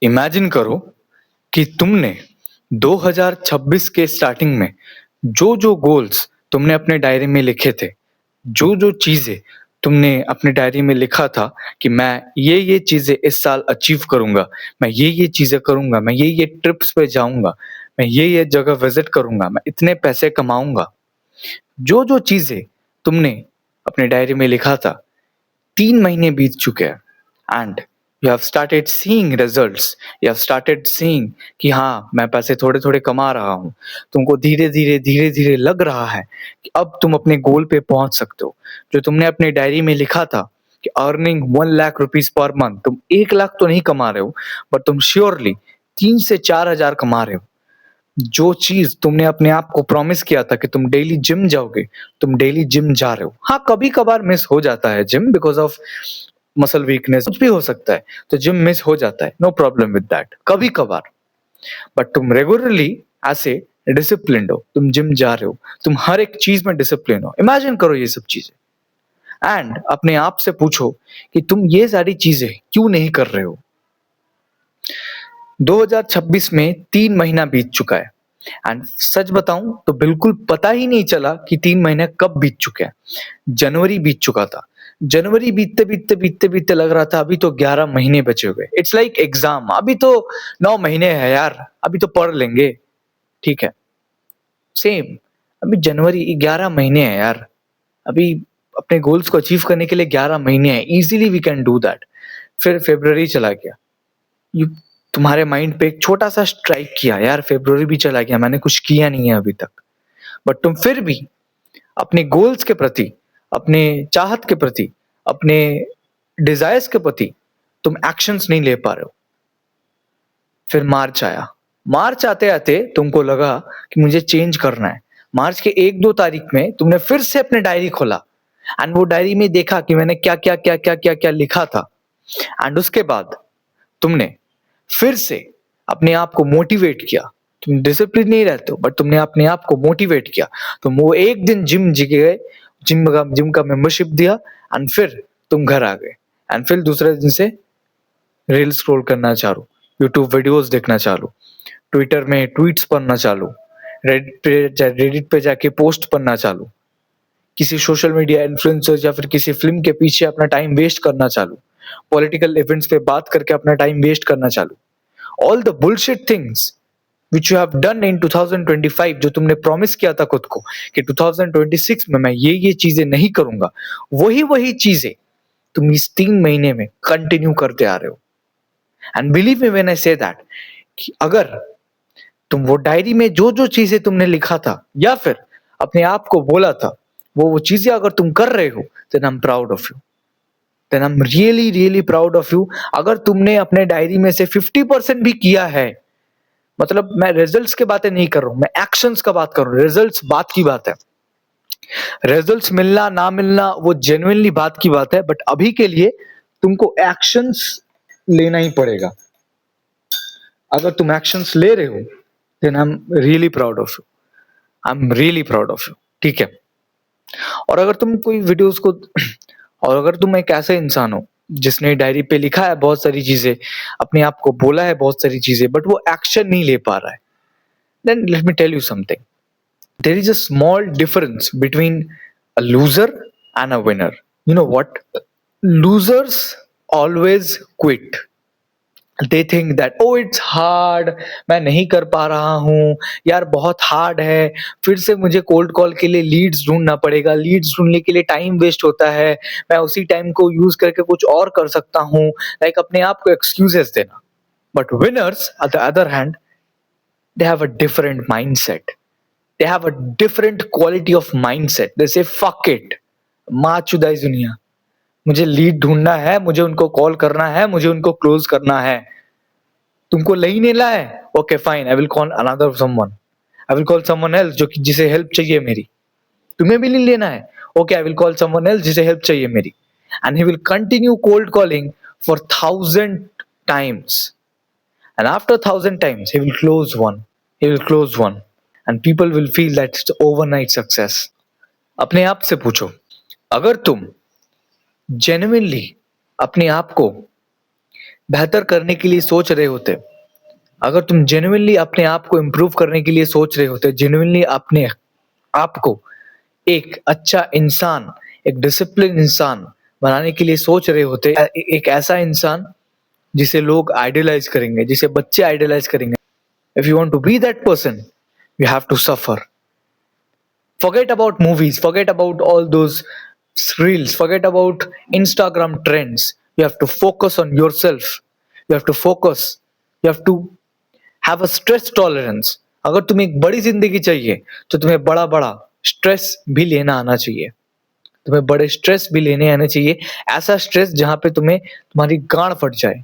Imagine करो कि तुमने 2026 के स्टार्टिंग में जो गोल्स तुमने अपने डायरी में लिखे थे, जो चीज़ें तुमने अपनी डायरी में लिखा था कि मैं ये चीज़ें इस साल अचीव करूँगा, मैं ये चीज़ें करूँगा, मैं ये ट्रिप्स पे जाऊँगा, मैं ये जगह विज़िट करूँगा, मैं इतने पैसे कमाऊँगा। जो चीज़ें तुमने अपने डायरी में लिखा था, 3 महीने बीत चुके हैं and you have started seeing results, you have started seeing कि हाँ, मैं पैसे थोड़े-थोड़े कमा रहा हूँ। तुमको धीरे-धीरे लग रहा है कि अब तुम अपने गोल पे पहुँच सकते हो। जो तुमने अपनी डायरी में लिखा था कि earning 1 lakh rupees per month, तुम 1 लाख तो नहीं कमा रहे हो, बट तुम श्योरली 3 से 4 हज़ार कमा रहे हो। जो चीज़ तुमने अपने आप को प्रॉमिस किया था कि तुम डेली जिम जाओगे, तुम डेली जिम जा रहे हो। हाँ, कभी-कभार मिस हो जाता है gym because of muscle weakness, कुछ भी हो सकता है, तो जिम मिस हो जाता है, नो प्रॉब्लम विद दैट, कभी-कभार। बट तुम रेगुलरली ऐसे डिसिप्लिन्ड हो, तुम जिम जा रहे हो, तुम हर एक चीज़ में डिसिप्लिन हो। इमेजिन करो ये सब चीज़ें एंड अपने आप से पूछो कि तुम ये सारी चीज़ें क्यों नहीं कर रहे हो? 2026 में 3 महीना बीत चुका है एंड सच बताऊं तो बिल्कुल पता ही नहीं चला कि 3 महीने कब बीत चुके हैं। जनवरी बीत चुका था। जनवरी बीतते लग रहा था अभी तो 11 महीने बचे हुए। इट्स लाइक एग्जाम, अभी तो 9 महीने है यार, अभी तो पढ़ लेंगे, ठीक है। सेम, अभी जनवरी 11 महीने है यार, अभी अपने गोल्स को अचीव करने के लिए 11 महीने हैं, easily we can do that. फिर फरवरी चला गया, यू तुम्हारे माइंड पे एक छोटा-सा स्ट्राइक किया, यार फ़रवरी भी चला गया, मैंने कुछ किया नहीं है अभी तक। बट तुम फिर भी अपने गोल्स के प्रति, अपने चाहत के प्रति, अपने डिज़ायर्स के प्रति तुम एक्शंस नहीं ले पा रहे हो। फिर मार्च आया। मार्च आते-आते तुमको लगा कि मुझे चेंज करना है। मार्च के 1-2 तारीख में तुमने फिर से अपने डायरी खोला एंड वो डायरी में देखा कि मैंने क्या-क्या लिखा था एंड उसके बाद तुमने फिर से अपने आप को मोटिवेट किया। तुम डिसिप्लिन नहीं रहते हो बट तुमने अपने आप को मोटिवेट किया। तुम वो एक दिन जिम जी गए, जिम का मेंबरशिप दिया एंड फिर तुम घर आ गए एंड फिर दूसरे दिन से रील स्क्रॉल करना चालू, यूट्यूब वीडियोस देखना चालू, ट्विटर में ट्वीट्स पढ़ना चालू, रेडिट पे जाके पोस्ट पढ़ना चालू, किसी सोशल मीडिया इन्फ्लुएंसर्स या फिर किसी फिल्म के पीछे अपना टाइम वेस्ट करना चालू, पॉलिटिकल इवेंट्स पे बात करके अपना टाइम वेस्ट करना चालू। All the bullshit things which you have done in 2025, जो तुमने प्रॉमिस किया था खुद को कि 2026 में मैं ये चीजें नहीं करूंगा, वही चीजें तुम इस 3 महीने में कंटिन्यू करते आ रहे हो। And believe me when I say that कि अगर तुम वो डायरी में जो चीजें तुमने लिखा था या फिर अपने आप को बोला था, वो चीजें अगर तुम कर रहे हो, then I am proud of you, then I am really proud of you. अगर तुमने अपने डायरी में से 50% भी किया है, मतलब मैं रिजल्ट्स की बातें नहीं कर रहा हूं, मैं एक्शंस का बात कर रहा हूं। रिजल्ट्स बात की बात है, रिजल्ट्स मिलना ना मिलना वो जेन्युइनली बात की बात है, बट अभी के लिए तुमको एक्शंस लेना ही पड़ेगा। अगर तुम एक्शंस ले रहे हो, then I am really proud of you, I am really proud of you, ठीक है। और अगर तुम कोई वीडियोस को और अगर तुम एक ऐसे इंसान हो जिसने डायरी पे लिखा है बहुत सारी चीजें, अपने आप को बोला है बहुत सारी चीजें, बट वो एक्शन नहीं ले पा रहा है, then let me tell you something, there is a small difference between a loser and a winner. You know what? Losers always quit, they think that oh it's hard, मैं नहीं कर पा रहा हूँ यार, बहुत हार्ड है, फिर से मुझे कोल्ड कॉल के लिए लीड्स ढूंढना पड़ेगा, लीड्स ढूंढने के लिए टाइम वेस्ट होता है, मैं उसी टाइम को यूज करके कुछ और कर सकता हूँ, लाइक अपने आप को एक्सक्यूजेस देना। But winners on the other hand, they have a different mindset, they have a different quality of mindset. They say fuck it, माँ चुदाई दुनिया, मुझे लीड ढूंढना है, मुझे उनको कॉल करना है, मुझे उनको क्लोज करना है। तुमको नहीं लेना है, okay fine, I will call another someone, I will call someone else जो कि जिसे हेल्प चाहिए मेरी। तुम्हें भी नहीं लेना है, okay I will call someone else जिसे हेल्प चाहिए मेरी, and he will continue cold calling for 1000 times, and after 1000 times he will close one and people will feel that it's overnight success. अपने आप से पूछो, अगर तुम जेन्युइनली अपने आप को बेहतर करने के लिए सोच रहे होते, अगर तुम जेन्युइनली अपने आप को इम्प्रूव करने के लिए सोच रहे होते, जेन्युइनली अपने आप को एक अच्छा इंसान, एक डिसिप्लिन इंसान बनाने के लिए सोच रहे होते, एक ऐसा इंसान जिसे लोग आइडलाइज करेंगे, जिसे बच्चे आइडलाइज करेंगे। If you want to be that person, you have to suffer. Forget about movies, forget about all those reels, forget about Instagram trends. You have to focus on yourself. You have to focus. You have to have a stress tolerance. अगर तुम्हें एक बड़ी जिंदगी चाहिए तो तुम्हें बड़ा बड़ा स्ट्रेस भी लेना आना चाहिए। तुम्हें बड़े स्ट्रेस भी लेने आने चाहिए, ऐसा स्ट्रेस जहां पे तुम्हें तुम्हारी गांड फट जाए।